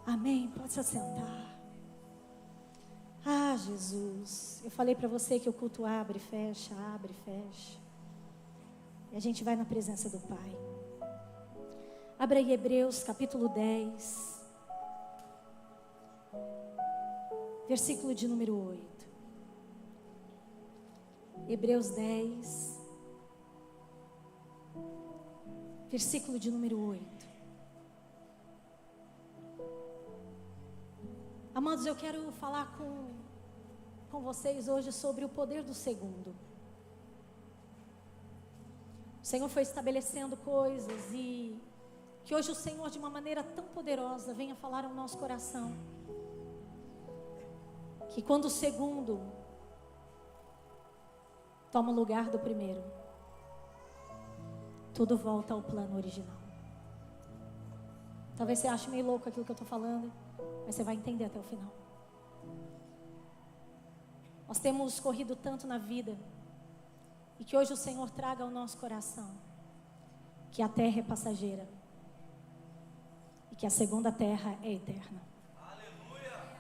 Amém? Pode se assentar. Ah, Jesus, eu falei para você que o culto abre e fecha, abre e fecha. E a gente vai na presença do Pai. Abra aí Hebreus capítulo 10, versículo de número 8. Hebreus 10, versículo de número 8. Amados, eu quero falar com vocês hoje sobre o poder do segundo. O Senhor foi estabelecendo coisas e que hoje o Senhor, de uma maneira tão poderosa, venha falar ao nosso coração. Que quando o segundo toma o lugar do primeiro, tudo volta ao plano original. Talvez você ache meio louco aquilo que eu estou falando, mas você vai entender até o final. Nós temos corrido tanto na vida, e que hoje o Senhor traga ao nosso coração que a terra é passageira e que a segunda terra é eterna. Aleluia!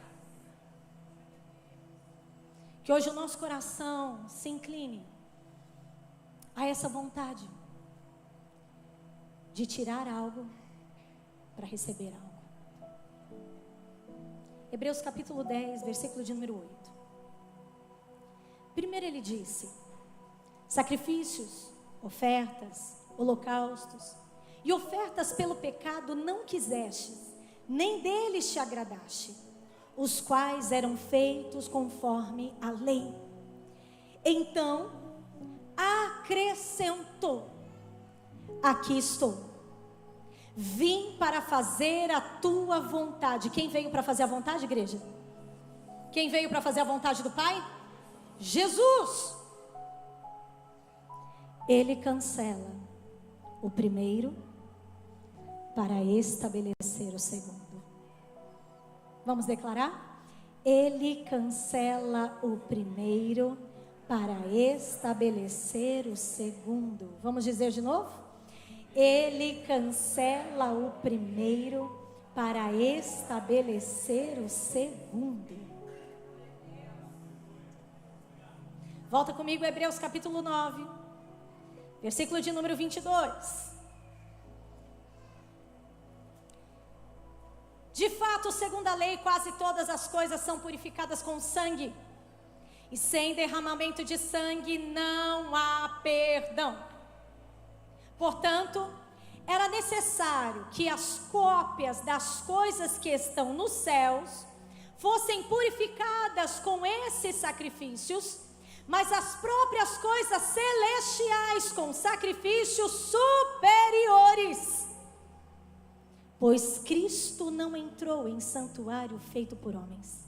Que hoje o nosso coração se incline a essa vontade de tirar algo para receber algo. Hebreus capítulo 10, versículo de número 8. Primeiro ele disse: sacrifícios, ofertas, holocaustos e ofertas pelo pecado não quisestes, nem deles te agradaste, os quais eram feitos conforme a lei. Então acrescentou: aqui estou, vim para fazer a tua vontade. Quem veio para fazer a vontade, igreja? Quem veio para fazer a vontade do Pai? Jesus. Ele cancela o primeiro para estabelecer o segundo. Vamos declarar? Ele cancela o primeiro para estabelecer o segundo. Vamos dizer de novo? Ele cancela o primeiro para estabelecer o segundo. Volta comigo, Hebreus capítulo 9, versículo de número 22. De fato, segundo a lei, quase todas as coisas são purificadas com sangue, e sem derramamento de sangue não há perdão. Portanto, era necessário que as cópias das coisas que estão nos céus fossem purificadas com esses sacrifícios, mas as próprias coisas celestiais com sacrifícios superiores. Pois Cristo não entrou em santuário feito por homens,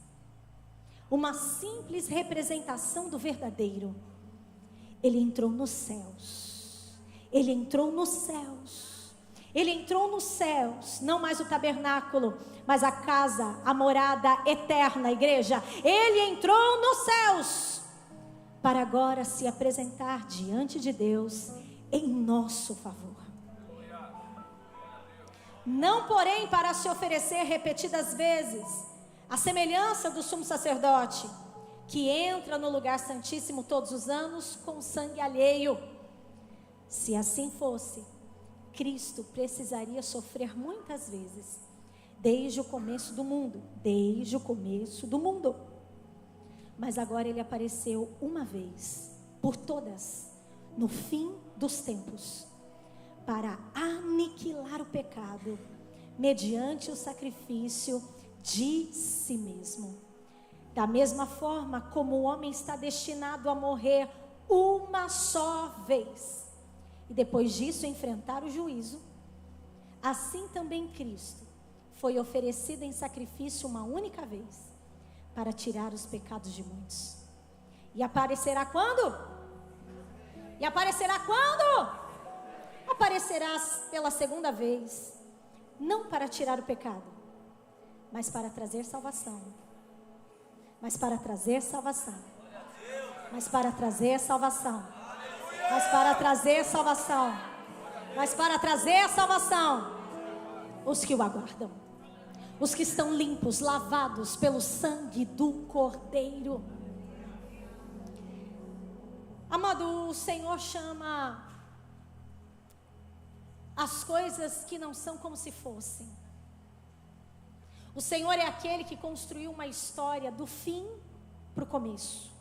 uma simples representação do verdadeiro. Ele entrou nos céus. Ele entrou nos céus. Ele entrou nos céus, não mais o tabernáculo, mas a casa, a morada eterna, a igreja. Ele entrou nos céus para agora se apresentar diante de Deus em nosso favor. Não, porém, para se oferecer repetidas vezes, à semelhança do sumo sacerdote, que entra no lugar santíssimo todos os anos com sangue alheio. Se assim fosse, Cristo precisaria sofrer muitas vezes, desde o começo do mundo, Mas agora ele apareceu uma vez, por todas, no fim dos tempos, para aniquilar o pecado, mediante o sacrifício de si mesmo. Da mesma forma como o homem está destinado a morrer uma só vez, e depois disso enfrentar o juízo, assim também Cristo foi oferecido em sacrifício uma única vez, para tirar os pecados de muitos. E aparecerá quando? Aparecerás pela segunda vez, não para tirar o pecado, mas para trazer salvação. Mas para trazer salvação. Mas para trazer salvação. Mas para trazer salvação. Mas para trazer salvação. Os que o aguardam. os que estão limpos, lavados pelo sangue do Cordeiro. Amado, o Senhor chama as coisas que não são como se fossem. O Senhor é aquele que construiu uma história do fim para o começo.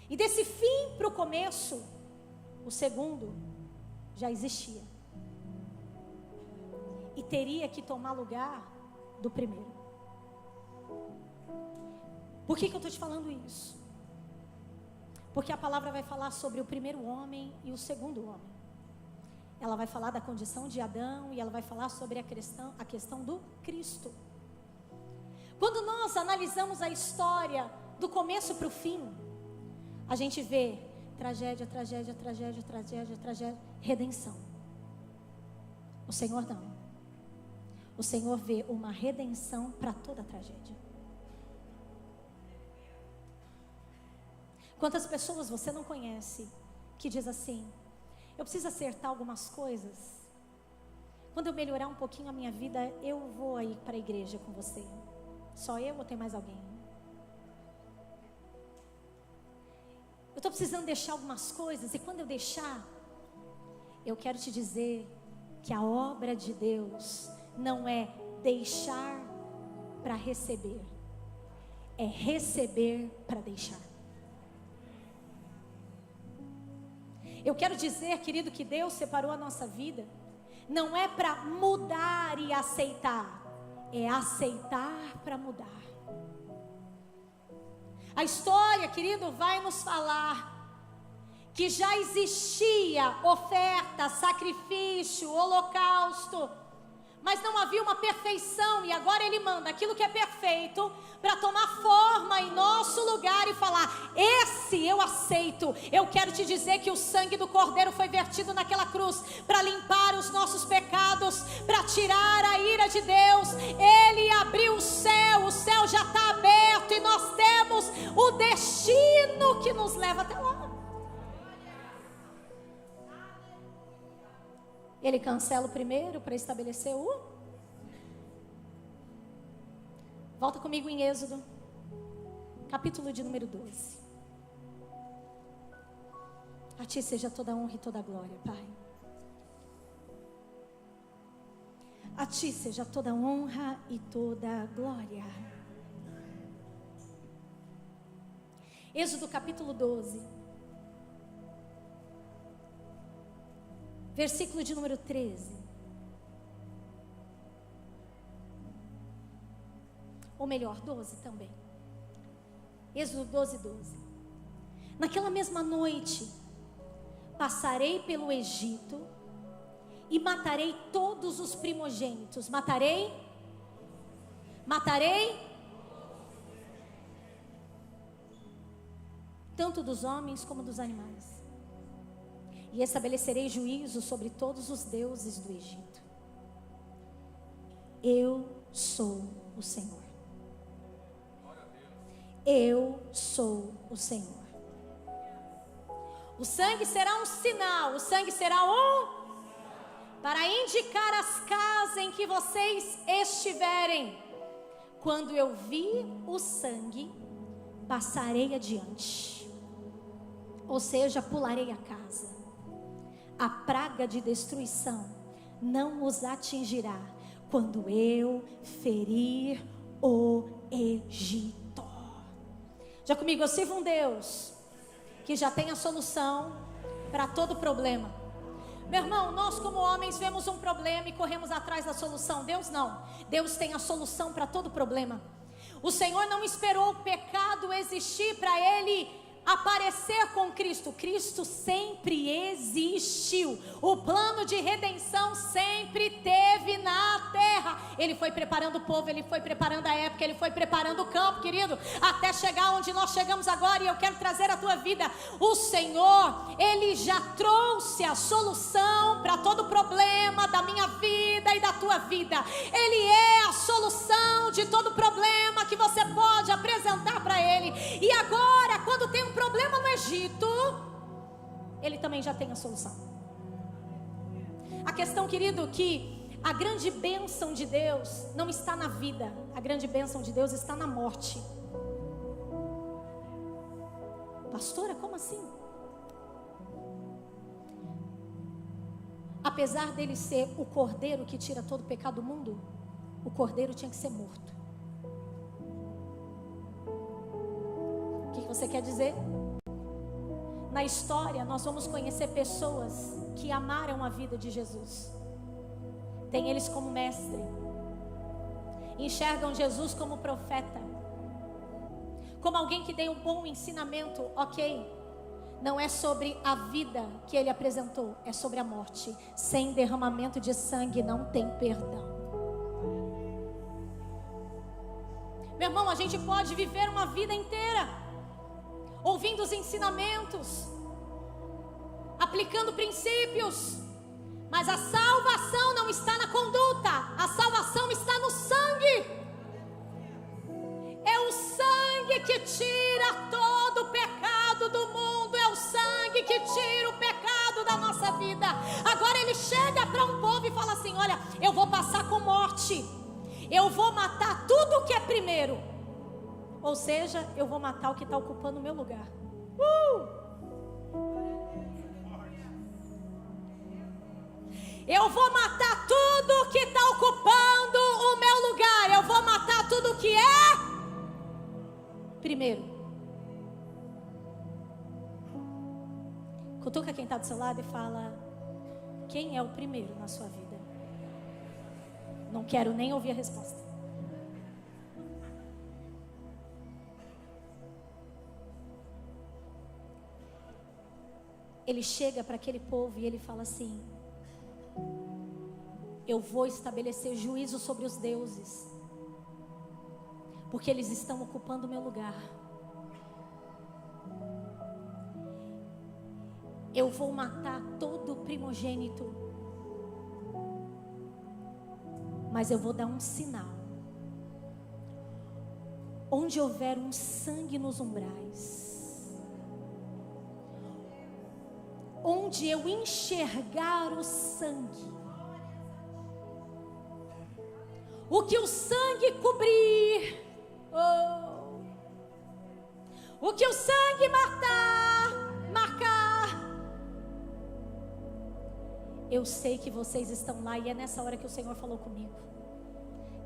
E desse fim para o começo, o segundo já existia. E teria que tomar lugar do primeiro. Por que eu estou te falando isso? Porque a palavra vai falar sobre o primeiro homem e o segundo homem. Ela vai falar da condição de Adão e ela vai falar sobre a questão do Cristo. Quando nós analisamos a história do começo para o fim, a gente vê tragédia, tragédia, tragédia, tragédia, tragédia, redenção. O Senhor não. O Senhor vê uma redenção para toda a tragédia. Quantas pessoas você não conhece que diz assim: eu preciso acertar algumas coisas. Quando eu melhorar um pouquinho a minha vida, eu vou aí para a igreja com você. Só eu ou tem mais alguém? Eu estou precisando deixar algumas coisas, e quando eu deixar, eu quero te dizer que a obra de Deus não é deixar para receber, é receber para deixar. Eu quero dizer, querido, que Deus separou a nossa vida, não é para mudar e aceitar, é aceitar para mudar. A história, querido, vai nos falar que já existia oferta, sacrifício, holocausto, mas não havia uma perfeição, e agora Ele manda aquilo que é perfeito para tomar forma em nosso lugar e falar: esse eu aceito. Eu quero te dizer que o sangue do Cordeiro foi vertido naquela cruz para limpar os nossos pecados, para tirar a ira de Deus. Ele abriu o céu já está aberto e nós temos o destino que nos leva até lá. Ele cancela o primeiro para estabelecer o... Volta comigo em Êxodo, capítulo de número 12. A Ti seja toda a honra e toda a glória, Pai. A Ti seja toda a honra e toda a glória. Êxodo capítulo 12. Versículo de número 13. Ou melhor, 12 também. Êxodo 12, 12. Naquela mesma noite, passarei pelo Egito e matarei todos os primogênitos. Matarei. Tanto dos homens como dos animais. E estabelecerei juízo sobre todos os deuses do Egito. Eu sou o Senhor. Eu sou o Senhor. O sangue será um sinal. O sangue será para indicar as casas em que vocês estiverem. Quando eu vi o sangue, passarei adiante. Ou seja, pularei a casa. A praga de destruição não os atingirá quando eu ferir o Egito. Já comigo, eu sirvo um Deus que já tem a solução para todo problema. Meu irmão, nós como homens vemos um problema e corremos atrás da solução. Deus não. Deus tem a solução para todo problema. O Senhor não esperou o pecado existir para Ele aparecer com Cristo. Cristo sempre existiu. O plano de redenção sempre teve na terra. Ele foi preparando o povo, Ele foi preparando a época, Ele foi preparando o campo, querido, até chegar onde nós chegamos agora. E eu quero trazer a tua vida. O Senhor, Ele já trouxe a solução para todo problema da minha vida e da tua vida. Ele é a solução de todo problema que você pode apresentar para Ele. E agora, quando tem um problema no Egito, Ele também já tem a solução. A questão, querido, que A grande bênção de Deus não está na vida, a grande bênção de Deus está na morte. Pastora, como assim? Apesar dele ser o cordeiro que tira todo o pecado do mundo, o cordeiro tinha que ser morto. O que você quer dizer? Na história, nós vamos conhecer pessoas que amaram a vida de Jesus. Tem eles como mestre. Enxergam Jesus como profeta. Como alguém que deu um bom ensinamento, ok. Não é sobre a vida que ele apresentou, é sobre a morte. Sem derramamento de sangue não tem perdão. Meu irmão, a gente pode viver uma vida inteira ouvindo os ensinamentos, aplicando princípios, mas a salvação não está na conduta, a salvação está no sangue. É o sangue que tira todo o pecado do mundo, é o sangue que tira o pecado da nossa vida. Agora ele chega para um povo e fala assim: olha, eu vou passar com morte, eu vou matar tudo que é primeiro. Ou seja, eu vou matar o que está ocupando o meu lugar. Eu vou matar tudo que está ocupando o meu lugar. Eu vou matar tudo que é primeiro. Cutuca quem está do seu lado e fala: quem é o primeiro na sua vida? Não quero nem ouvir a resposta. Ele chega para aquele povo e ele fala assim: eu vou estabelecer juízo sobre os deuses, porque eles estão ocupando o meu lugar. Eu vou matar todo o primogênito, mas eu vou dar um sinal. Onde houver um sangue nos umbrais, onde eu enxergar o sangue, o que o sangue cobrir, o que o sangue marcar, eu sei que vocês estão lá. E é nessa hora que o Senhor falou comigo,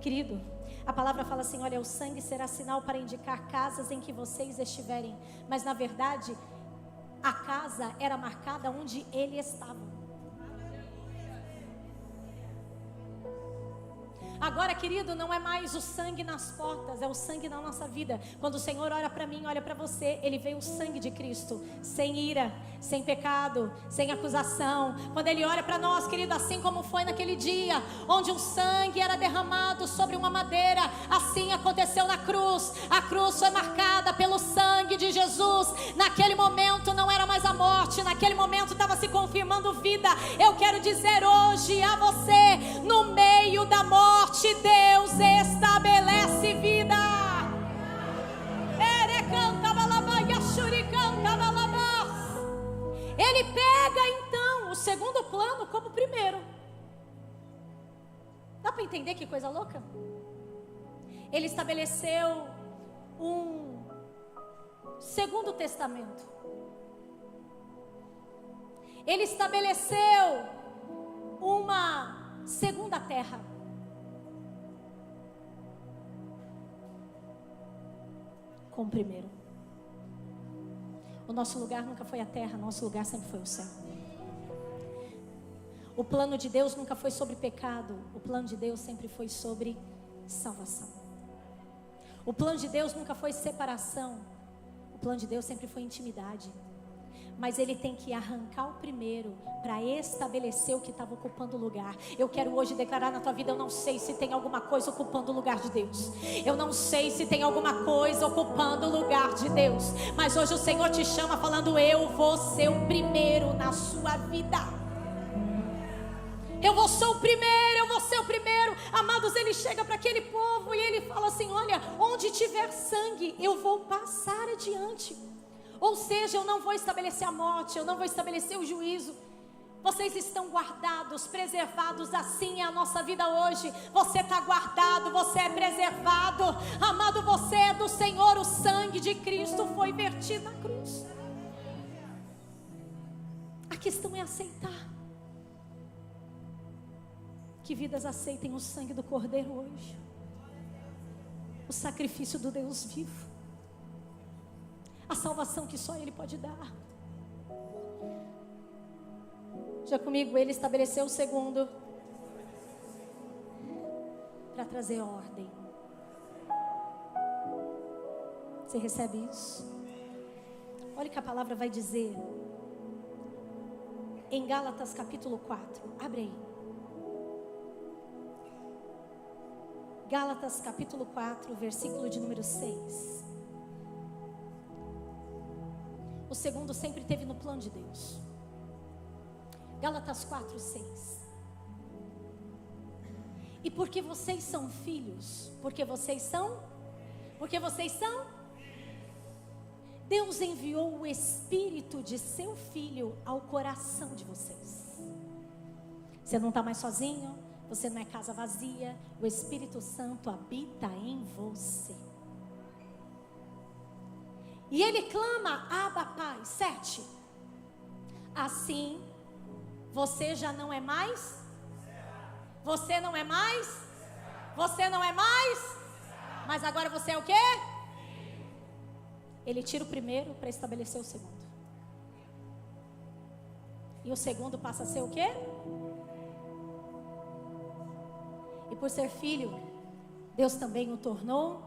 querido. A palavra fala assim: olha, o sangue será sinal para indicar casas em que vocês estiverem. Mas na verdade, a casa era marcada onde ele estava. Agora, querido, não é mais o sangue nas portas, é o sangue na nossa vida. Quando o Senhor olha para mim, olha para você, Ele vê o sangue de Cristo, sem ira, sem pecado, sem acusação. Quando Ele olha para nós, querido, assim como foi naquele dia, onde um sangue era derramado sobre uma madeira, assim aconteceu na cruz. A cruz foi marcada pelo sangue de Jesus. Naquele momento não era mais a morte, naquele momento estava se confirmando vida. Eu quero dizer hoje a você, no meio da morte, Deus estabelece vida. Ele pega então o segundo plano como o primeiro. Dá para entender que coisa louca? Ele estabeleceu um segundo testamento. Ele estabeleceu uma segunda terra. Com o primeiro. O nosso lugar nunca foi a terra, nosso lugar sempre foi o céu. O plano de Deus nunca foi sobre pecado, o plano de Deus sempre foi sobre salvação. O plano de Deus nunca foi separação, o plano de Deus sempre foi intimidade. Mas Ele tem que arrancar o primeiro para estabelecer o que estava ocupando o lugar. Eu quero hoje declarar na tua vida: eu não sei se tem alguma coisa ocupando o lugar de Deus. Eu não sei se tem alguma coisa ocupando o lugar de Deus. Mas hoje o Senhor te chama falando: eu vou ser o primeiro na sua vida. Eu vou ser o primeiro, eu vou ser o primeiro. Amados, Ele chega para aquele povo e Ele fala assim: olha, onde tiver sangue, eu vou passar adiante. Ou seja, eu não vou estabelecer a morte, eu não vou estabelecer o juízo, Vocês estão guardados, preservados. Assim é a nossa vida hoje. Você está guardado, você é preservado. Amado, você é do Senhor. O sangue de Cristo foi vertido na cruz. A questão é aceitar. Que vidas aceitem o sangue do Cordeiro hoje, o sacrifício do Deus vivo, a salvação que só Ele pode dar. Já comigo, Ele estabeleceu o segundo para trazer ordem. Você recebe isso? Olha o que a palavra vai dizer em Gálatas capítulo 4. Abre aí. Gálatas capítulo 4, versículo de número 6. O segundo sempre esteve no plano de Deus. Gálatas 4, 6. E porque vocês são filhos, porque vocês são, Deus enviou o Espírito de seu Filho ao coração de vocês. Você não está mais sozinho, você não é casa vazia, o Espírito Santo habita em você. E Ele clama, Abba, Pai. 7. Assim, você já não é mais? Você não é mais? Você não é mais? Mas agora você é o quê? Ele tira o primeiro para estabelecer o segundo. E o segundo passa a ser o quê? E por ser filho, Deus também o tornou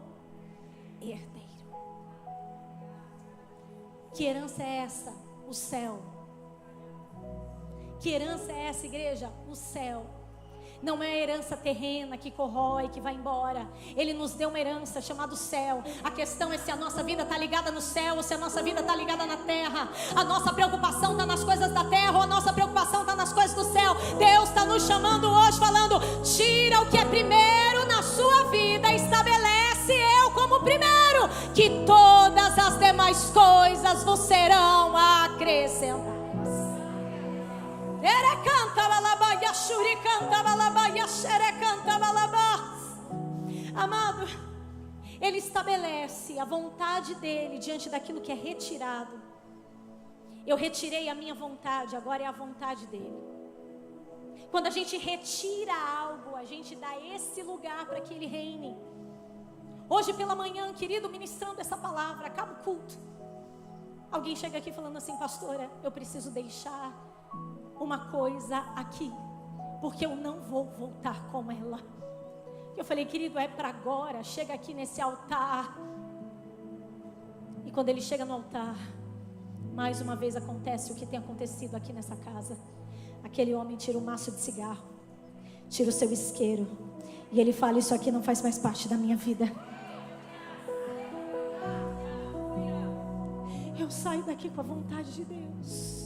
herdeiro. Que herança é essa? O céu. Que herança é essa, igreja? O céu. Não é a herança terrena que corrói, que vai embora. Ele nos deu uma herança chamada céu. A questão é se a nossa vida está ligada no céu ou se a nossa vida está ligada na terra. A nossa preocupação está nas coisas da terra ou a nossa preocupação está nas coisas do céu. Deus está nos chamando hoje, falando: tira o que é primeiro na sua vida, estabelece eu como primeiro, que todas as demais coisas vos serão acrescentadas. Amado, Ele estabelece a vontade dEle diante daquilo que é retirado. Eu retirei a minha vontade, agora é a vontade dEle. Quando a gente retira algo, a gente dá esse lugar para que Ele reine. Hoje pela manhã, querido, ministrando essa palavra, acaba o culto, alguém chega aqui falando assim: pastora, eu preciso deixar uma coisa aqui, porque eu não vou voltar com ela. Eu falei: querido, é para agora. Chega aqui nesse altar. E quando ele chega no altar, mais uma vez acontece o que tem acontecido aqui nessa casa. Aquele homem tira um maço de cigarro, tira o seu isqueiro, e ele fala: isso aqui não faz mais parte da minha vida. Eu saio daqui com a vontade de Deus.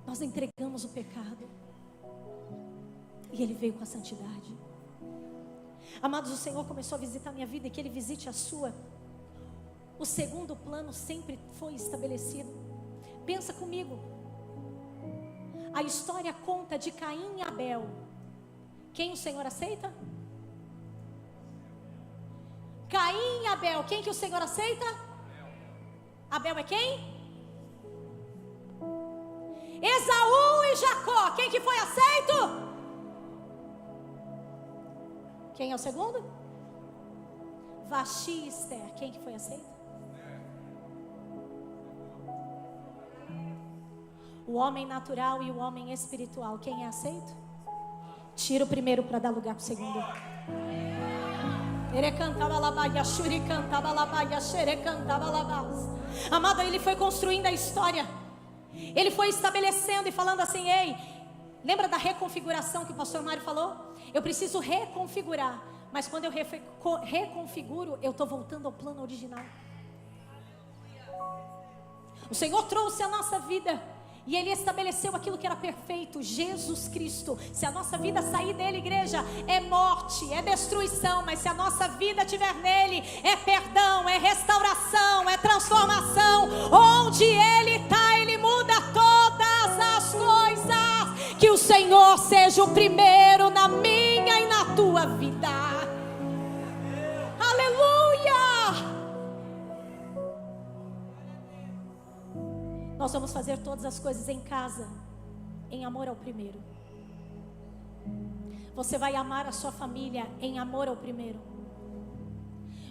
Nós entregamos o pecado e Ele veio com a santidade. Amados, o Senhor começou a visitar a minha vida e que Ele visite a sua. O segundo plano sempre foi estabelecido. Pensa comigo. A história conta de Caim e Abel. Quem o Senhor aceita? Caim e Abel. Quem que o Senhor aceita? Abel é quem? Esaú e Jacó. Quem que foi aceito? Quem é o segundo? Vaxi e Esther. Quem que foi aceito? O homem natural e o homem espiritual. Quem é aceito? Tira o primeiro para dar lugar para o segundo. Amado, ele foi construindo a história. Ele foi estabelecendo e falando assim: ei, lembra da reconfiguração que o pastor Mário falou? Eu preciso reconfigurar. Mas quando eu reconfiguro, eu estou voltando ao plano original. O Senhor trouxe a nossa vida E Ele estabeleceu aquilo que era perfeito, Jesus Cristo. Se a nossa vida sair dele, igreja, é morte, é destruição. Mas se a nossa vida estiver nele, é perdão, é restauração, é transformação. Onde Ele está, Ele muda todas as coisas. Que o Senhor seja o primeiro na minha e na tua vida. Aleluia! Nós vamos fazer todas as coisas em casa, em amor ao primeiro. Você vai amar a sua família em amor ao primeiro.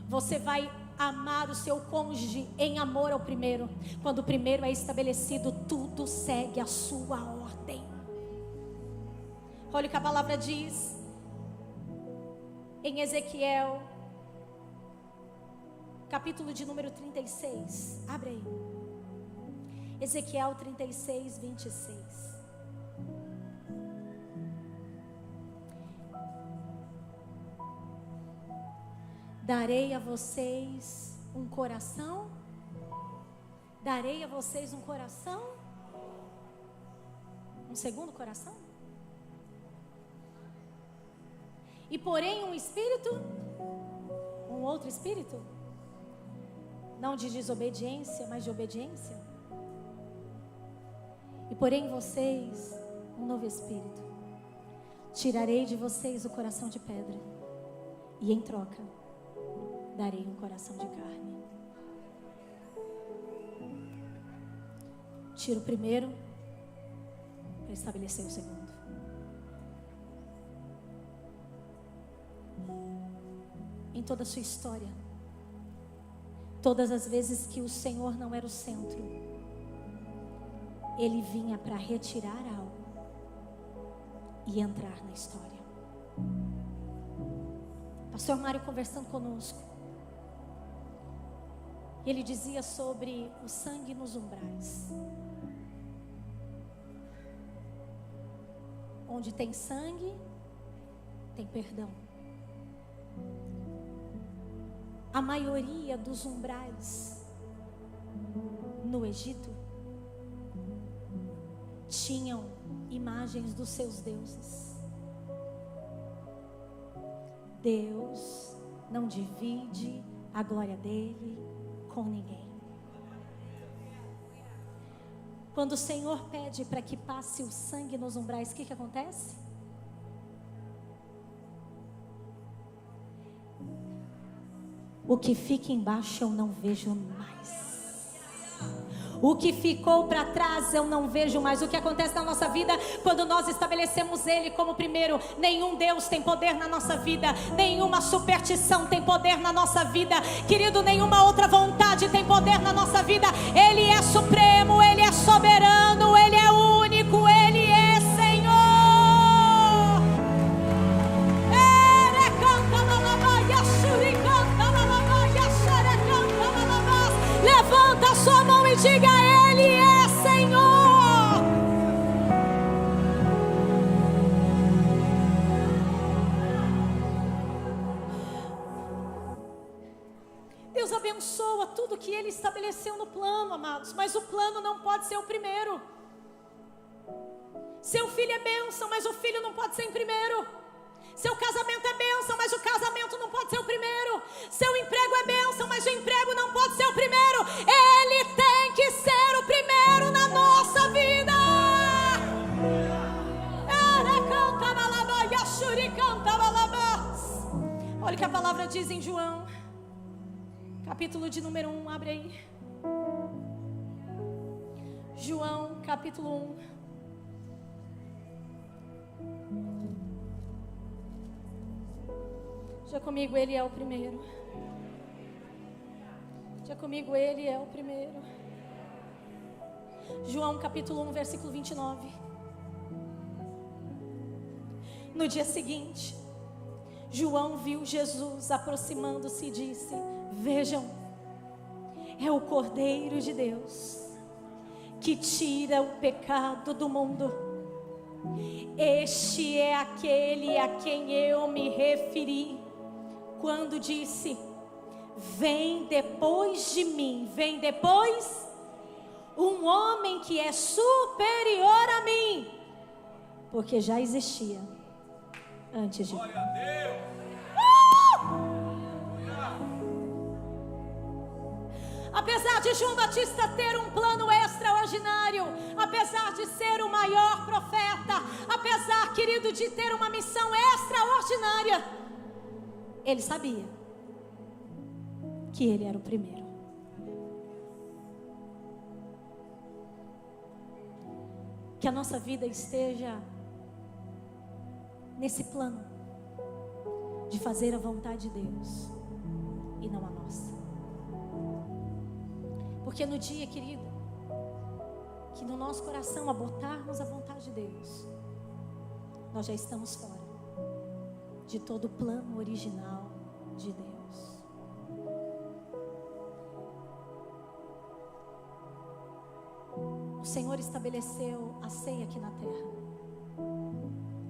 Você vai amar o seu cônjuge em amor ao primeiro. Quando o primeiro é estabelecido, tudo segue a sua ordem. Olha o que a palavra diz em Ezequiel, capítulo de número 36. Abre aí. Ezequiel 36, 26. Darei a vocês um coração. Darei a vocês um coração. Um segundo coração. E porém um espírito. Um outro espírito. Não de desobediência, mas de obediência. E porém em vocês um novo espírito. Tirarei de vocês o coração de pedra, e em troca darei um coração de carne. Tira o primeiro para estabelecer o segundo. Em toda a sua história, todas as vezes que o Senhor não era o centro, Ele vinha para retirar algo e entrar na história. Pastor Mário conversando conosco, ele dizia sobre o sangue nos umbrais. Onde tem sangue, tem perdão. A maioria dos umbrais no Egito tinham imagens dos seus deuses. Deus não divide a glória dele com ninguém. Quando o Senhor pede para que passe o sangue nos umbrais, o que acontece? O que fica embaixo eu não vejo mais. O que ficou para trás eu não vejo mais. O que acontece na nossa vida quando nós estabelecemos Ele como primeiro? Nenhum Deus tem poder na nossa vida, nenhuma superstição tem poder na nossa vida, querido, nenhuma outra vontade tem poder na nossa vida. Ele é supremo, Ele é soberano, Ele é único, Ele é Senhor. Levanta a sua mão e diga: Ele é Senhor. Deus abençoa tudo que Ele estabeleceu no plano, amados, mas o plano não pode ser o primeiro. Seu filho é bênção, mas o filho não pode ser em primeiro. Seu casamento é bênção, mas o casamento não pode ser o primeiro. Seu emprego é bênção, mas o emprego não pode ser o primeiro. Ele tem que ser o primeiro na nossa vida. Olha o que a palavra diz em João, capítulo de número 1, abre aí. João, capítulo 1. Já comigo, Ele é o primeiro. Já comigo, Ele é o primeiro. João capítulo 1, versículo 29. No dia seguinte, João viu Jesus aproximando-se e disse: vejam, é o Cordeiro de Deus, que tira o pecado do mundo. Este é aquele a quem eu me referi quando disse: vem depois de mim, vem depois um homem que é superior a mim, porque já existia antes de mim. Glória a Deus. Apesar de João Batista ter um plano extraordinário, apesar de ser o maior profeta, apesar, querido, de ter uma missão extraordinária, ele sabia que ele era o primeiro. Que a nossa vida esteja nesse plano de fazer a vontade de Deus e não a nossa. Porque no dia, querido, que no nosso coração abortarmos a vontade de Deus, nós já estamos fora de todo o plano original de Deus. O Senhor estabeleceu a ceia aqui na terra,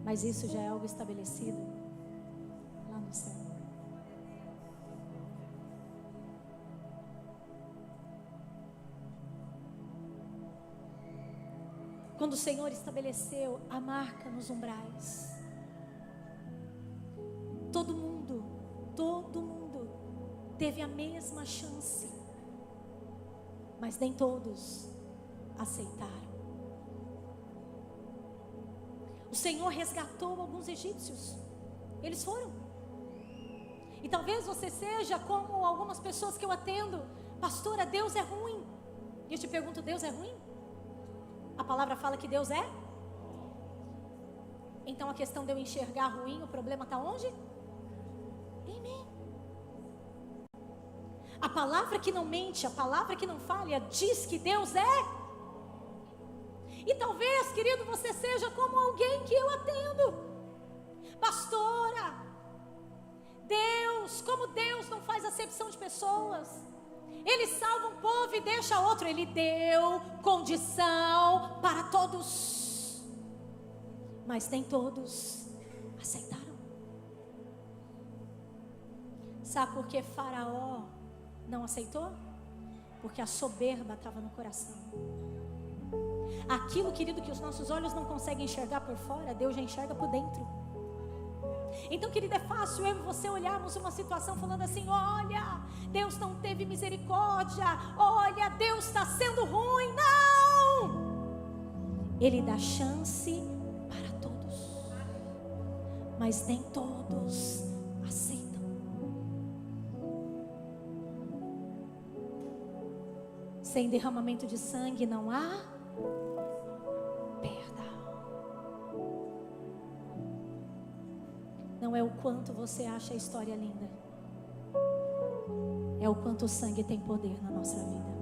mas isso já é algo estabelecido lá no céu. Quando o Senhor estabeleceu a marca nos umbrais, todo mundo teve a mesma chance, mas nem todos aceitaram. O Senhor resgatou alguns egípcios, eles foram. E talvez você seja como algumas pessoas que eu atendo: pastora, Deus é ruim. E eu te pergunto, Deus é ruim? A palavra fala que Deus é? Então a questão de eu enxergar ruim, o problema está onde? Em mim. A palavra que não mente, a palavra que não falha, diz que Deus é. E talvez, querido, você seja como alguém que eu atendo: pastora, Deus, como Deus não faz acepção de pessoas, Ele salva um povo e deixa outro. Ele deu condição para todos, mas nem todos aceitaram. Sabe por que Faraó não aceitou? Porque a soberba estava no coração. Aquilo, querido, que os nossos olhos não conseguem enxergar por fora, Deus já enxerga por dentro. Então, querido, é fácil eu e você olharmos uma situação falando assim: olha, Deus não teve misericórdia, olha, Deus está sendo ruim. Não! Ele dá chance para todos, mas nem todos aceitam. Sem derramamento de sangue não há perdão. Não é o quanto você acha a história linda, é o quanto o sangue tem poder na nossa vida.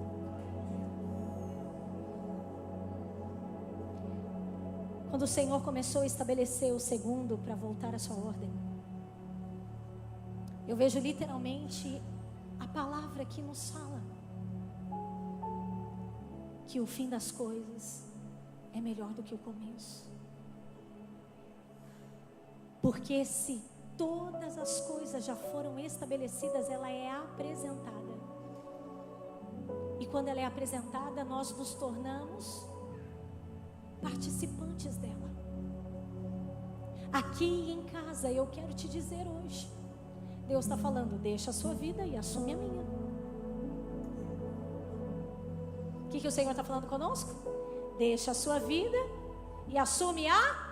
Quando o Senhor começou a estabelecer o segundo para voltar à sua ordem, eu vejo literalmente a palavra que nos fala que o fim das coisas é melhor do que o começo. Porque se todas as coisas já foram estabelecidas, ela é apresentada. E quando ela é apresentada, nós nos tornamos participantes dela. Aqui em casa, eu quero te dizer hoje, Deus está falando: deixa a sua vida e assume a minha. O que o Senhor está falando conosco? Deixa a sua vida e assume a...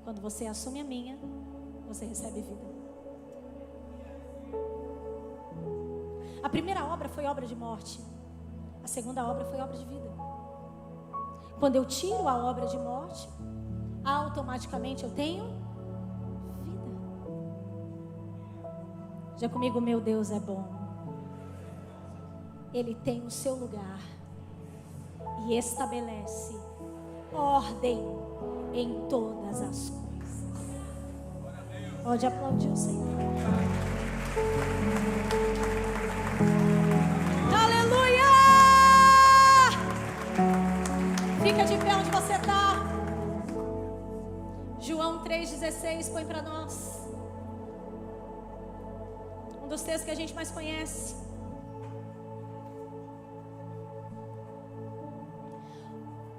Quando você assume a minha, você recebe vida. A primeira obra foi obra de morte, a segunda obra foi obra de vida. Quando eu tiro a obra de morte, automaticamente eu tenho vida. Já comigo: meu Deus é bom. Ele tem o seu lugar e estabelece ordem em todas as coisas. Pode aplaudir o Senhor. Aleluia! Fica de pé onde você está. João 3,16 põe para nós. Um dos textos que a gente mais conhece.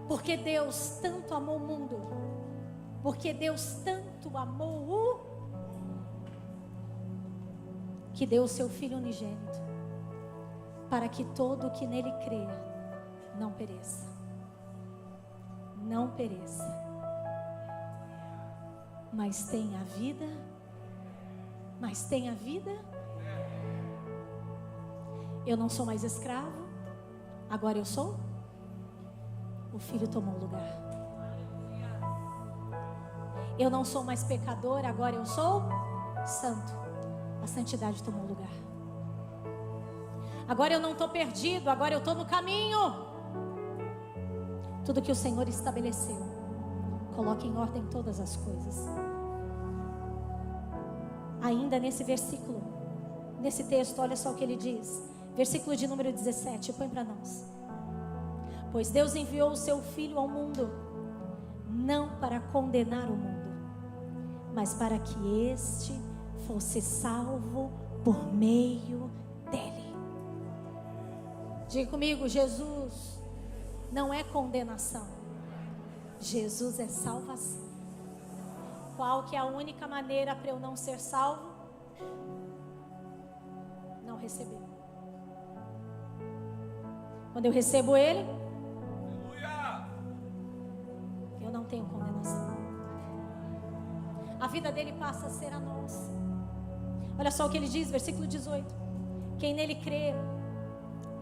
Porque Deus tanto amou o mundo, porque Deus tanto amou o que deu o seu Filho unigênito, para que todo o que nele crê não pereça. Não pereça, mas tenha vida, mas tenha vida. Eu não sou mais escravo, agora eu sou. O Filho tomou o lugar. Eu não sou mais pecador, agora eu sou santo. A santidade tomou o lugar. Agora eu não estou perdido, agora eu estou no caminho. Tudo que o Senhor estabeleceu, coloque em ordem todas as coisas. Ainda nesse versículo, nesse texto, olha só o que ele diz. Versículo de número 17, põe para nós. Pois Deus enviou o seu Filho ao mundo, não para condenar o mundo, mas para que este fosse salvo por meio dele. Diga comigo, Jesus não é condenação, Jesus é salvação. Qual que é a única maneira para eu não ser salvo? Não receber. Quando eu recebo Ele, eu não tenho condenação. A vida dele passa a ser a nossa. Olha só o que ele diz, versículo 18. Quem nele crê,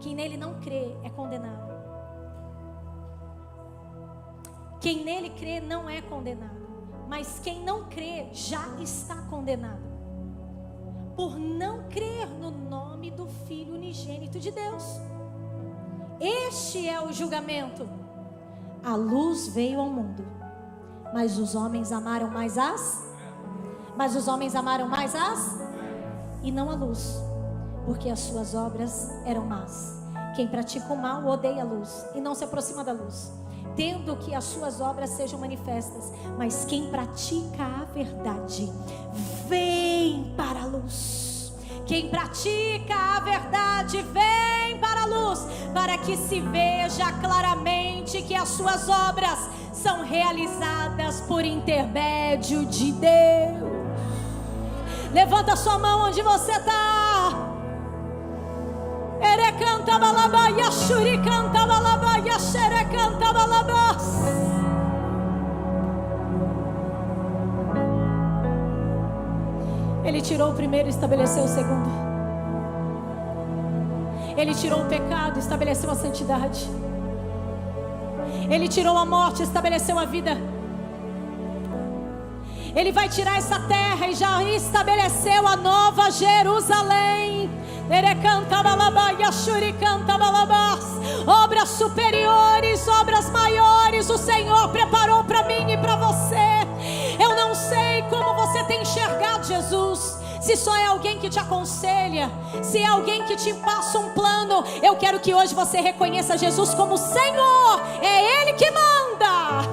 quem nele não crê é condenado. Quem nele crê não é condenado, mas quem não crê já está condenado, por não crer no nome do Filho unigênito de Deus. Este é o julgamento. A luz veio ao mundo, mas os homens amaram mais e não a luz, porque as suas obras eram más. Quem pratica o mal odeia a luz e não se aproxima da luz, tendo que as suas obras sejam manifestas. Mas quem pratica a verdade vem para a luz. Quem pratica a verdade vem para a luz, para que se veja claramente que as suas obras são realizadas por intermédio de Deus. Levanta sua mão onde você está. Erecanta balabaia, shuricanta balabaia, xerecanta balabás. Ele tirou o primeiro e estabeleceu o segundo. Ele tirou o pecado e estabeleceu a santidade. Ele tirou a morte e estabeleceu a vida. Ele vai tirar essa terra e já estabeleceu a nova Jerusalém. Obras superiores, obras maiores o Senhor preparou para mim e para você. Eu não sei como você tem enxergado Jesus, se só é alguém que te aconselha, se é alguém que te passa um plano. Eu quero que hoje você reconheça Jesus como Senhor. É Ele que manda.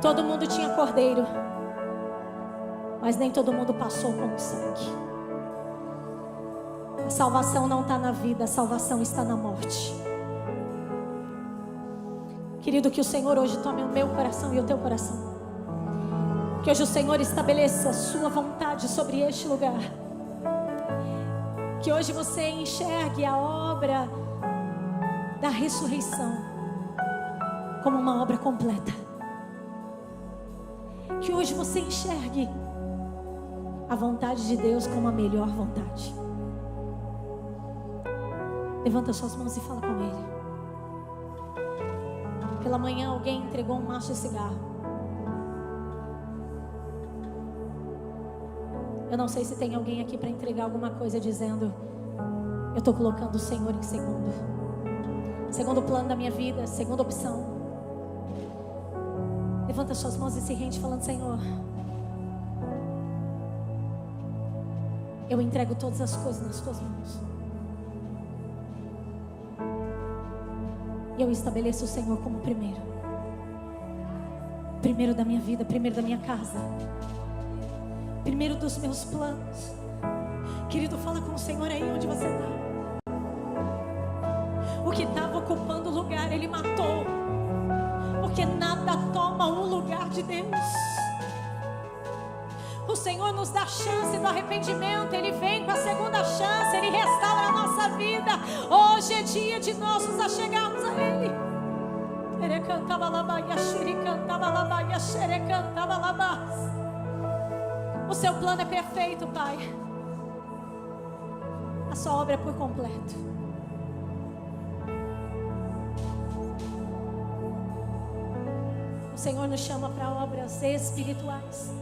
Todo mundo tinha cordeiro, mas nem todo mundo passou com o sangue. A salvação não está na vida, a salvação está na morte. Querido, que o Senhor hoje tome o meu coração e o teu coração. Que hoje o Senhor estabeleça a sua vontade sobre este lugar. Que hoje você enxergue a obra da ressurreição como uma obra completa. Que hoje você enxergue a vontade de Deus como a melhor vontade. Levanta suas mãos e fala com Ele. Pela manhã alguém entregou um maço de cigarro. Eu não sei se tem alguém aqui para entregar alguma coisa dizendo: eu estou colocando o Senhor em segundo plano da minha vida, segunda opção. Levanta suas mãos e se rende falando: Senhor, eu entrego todas as coisas nas tuas mãos. E eu estabeleço o Senhor como primeiro da minha vida, primeiro da minha casa, primeiro dos meus planos. Querido, fala com o Senhor aí onde você está. O que estava ocupando o lugar, Ele matou. Porque nada toma o lugar de Deus. O Senhor nos dá chance do arrependimento. Ele vem com a segunda chance. Ele restaura a nossa vida. Hoje é dia de nós nos achegarmos a Ele. O seu plano é perfeito, Pai. A sua obra é por completo. O Senhor nos chama para obras espirituais.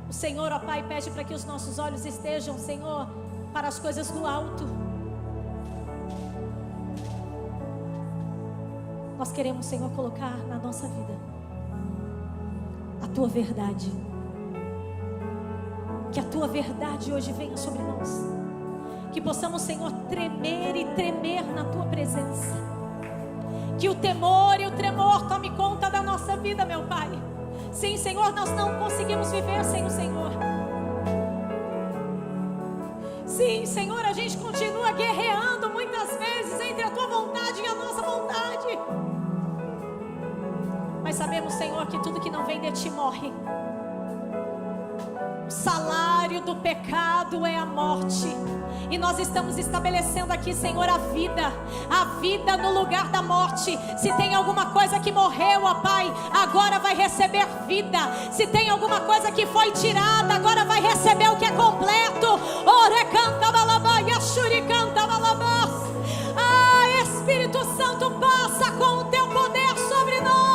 O Senhor, ó Pai, pede para que os nossos olhos estejam, Senhor, para as coisas do alto. Nós queremos, Senhor, colocar na nossa vida a Tua verdade. Que a Tua verdade hoje venha sobre nós. Que possamos, Senhor, tremer e tremer na Tua presença. Que o temor e o tremor tome conta da nossa vida, meu Pai. Sim, Senhor, nós não conseguimos viver sem o Senhor. Sim, Senhor, a gente continua guerreando muitas vezes entre a Tua vontade e a nossa vontade. Mas sabemos, Senhor, que tudo que não vem de Ti morre. O salário do pecado é a morte. E nós estamos estabelecendo aqui, Senhor, a vida no lugar da morte. Se tem alguma coisa que morreu, ó Pai, agora vai receber vida. Se tem alguma coisa que foi tirada, agora vai receber o que é completo. Ah, Espírito Santo, passa com o Teu poder sobre nós.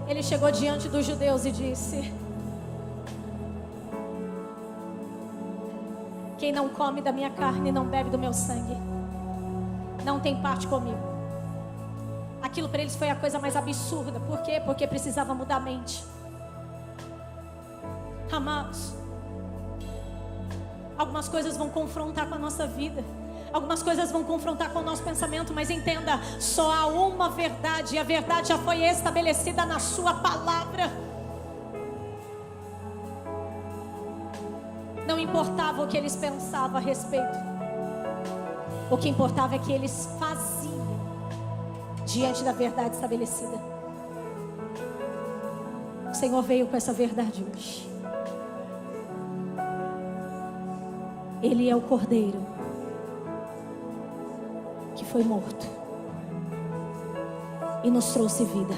Ele chegou diante dos judeus e disse: quem não come da minha carne e não bebe do meu sangue, não tem parte comigo. Aquilo para eles foi a coisa mais absurda. Por quê? Porque precisava mudar a mente. Amados, algumas coisas vão confrontar com a nossa vida. Algumas coisas vão confrontar com o nosso pensamento, mas entenda, só há uma verdade, e a verdade já foi estabelecida na Sua palavra. Não importava o que eles pensavam a respeito, o que importava é que eles faziam diante da verdade estabelecida. O Senhor veio com essa verdade hoje. Ele é o Cordeiro que foi morto e nos trouxe vida.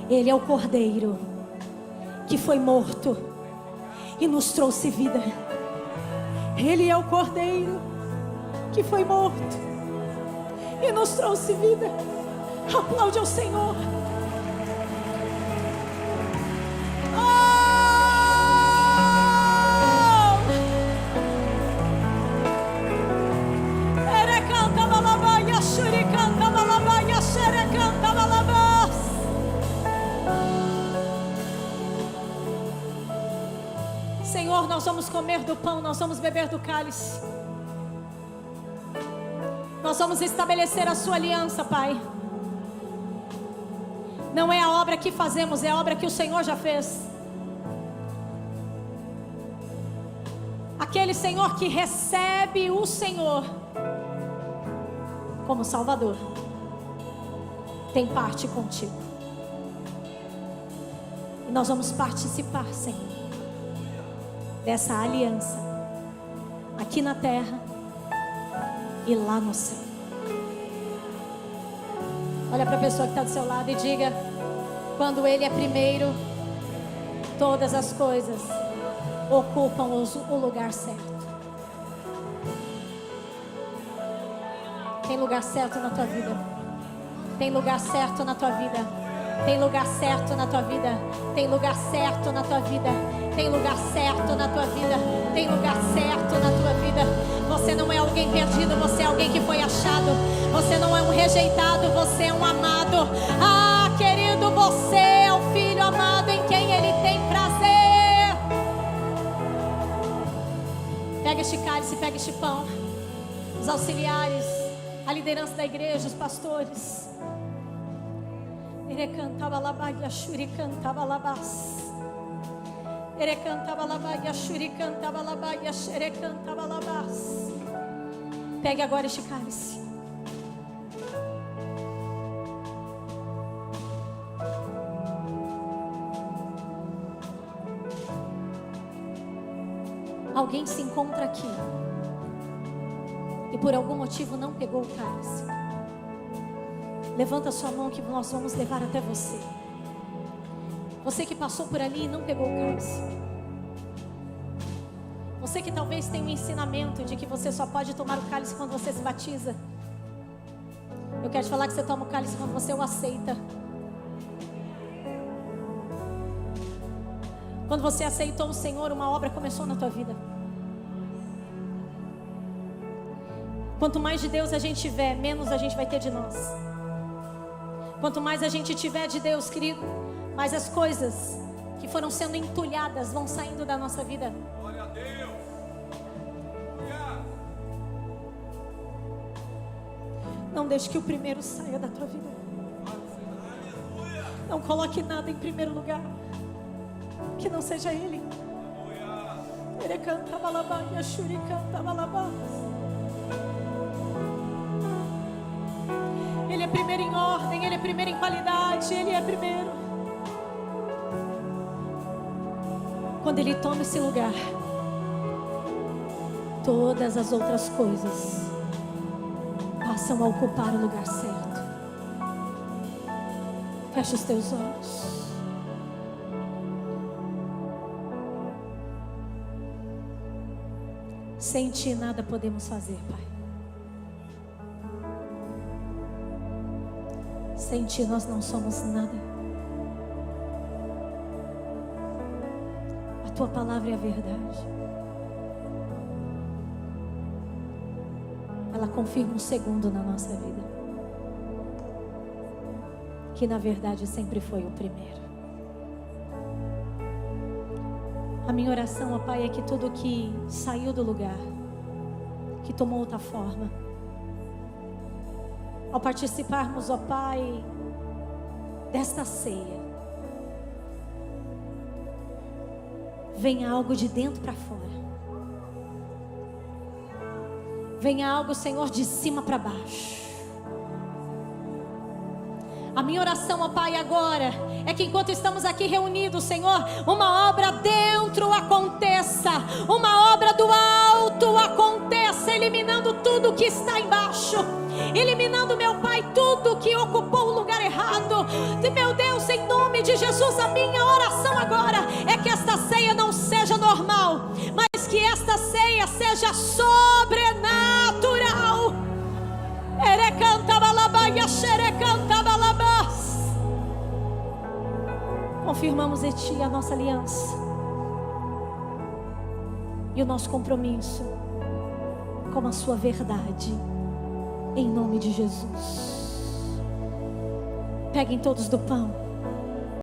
Ele é o Cordeiro que foi morto e nos trouxe vida. Ele é o Cordeiro que foi morto e nos trouxe vida. Aplaude ao Senhor. Senhor, nós vamos comer do pão, nós vamos beber do cálice. Nós vamos estabelecer a Sua aliança, Pai. Não é a obra que fazemos, é a obra que o Senhor já fez. Aquele Senhor que recebe o Senhor como Salvador tem parte contigo. E nós vamos participar, Senhor, dessa aliança aqui na terra e lá no céu. Olha para a pessoa que está do seu lado e diga: quando Ele é primeiro, todas as coisas ocupam o lugar certo. Tem lugar certo na tua vida. Tem lugar certo na tua vida. Tem lugar certo na tua vida. Tem lugar certo na tua vida. Tem lugar certo na tua vida. Tem lugar certo na tua vida. Você não é alguém perdido, você é alguém que foi achado. Você não é um rejeitado, você é um amado. Ah, querido, você é o filho amado em quem Ele tem prazer. Pega este cálice, pega este pão. Os auxiliares A liderança da igreja, os pastores. Ele cantava labaia, shuri cantava labas. Ele cantava labaia, shuri cantava labaia, xere cantava labas. Pegue agora este cálice. Alguém se encontra aqui e por algum motivo não pegou o cálice. Levanta a sua mão que nós vamos levar até você. Você que passou por ali e não pegou o cálice. Você que talvez tenha um ensinamento de que você só pode tomar o cálice quando você se batiza. Eu quero te falar que você toma o cálice quando você o aceita. Quando você aceitou o Senhor, uma obra começou na tua vida. Quanto mais de Deus a gente tiver, menos a gente vai ter de nós. Quanto mais a gente tiver de Deus, querido, mais as coisas que foram sendo entulhadas vão saindo da nossa vida. Glória a Deus. Não deixe que o primeiro saia da tua vida. Não coloque nada em primeiro lugar que não seja Ele. Ele canta balabá e a shuri canta balabá. Ele é primeiro em ordem, Ele é primeiro em qualidade, Ele é primeiro. Quando Ele toma esse lugar, todas as outras coisas passam a ocupar o lugar certo. Fecha os teus olhos. Sem Ti nada podemos fazer, Pai. Sem Ti nós não somos nada. A Tua palavra é a verdade. Ela confirma um segundo na nossa vida, que na verdade sempre foi o primeiro. A minha oração, ó Pai, é que tudo que saiu do lugar, que tomou outra forma, ao participarmos, ó Pai, desta ceia, venha algo de dentro para fora. Venha algo, Senhor, de cima para baixo. A minha oração, ó Pai, agora é que enquanto estamos aqui reunidos, Senhor, uma obra dentro aconteça, uma obra do alto aconteça, eliminando tudo que está embaixo, eliminando, meu Pai, tudo que ocupou o lugar errado. E, meu Deus, em nome de Jesus, a minha oração agora é que esta ceia não seja normal, mas que esta ceia seja sobrenatural. Confirmamos em Ti a nossa aliança e o nosso compromisso com a Sua verdade, em nome de Jesus. Peguem todos do pão.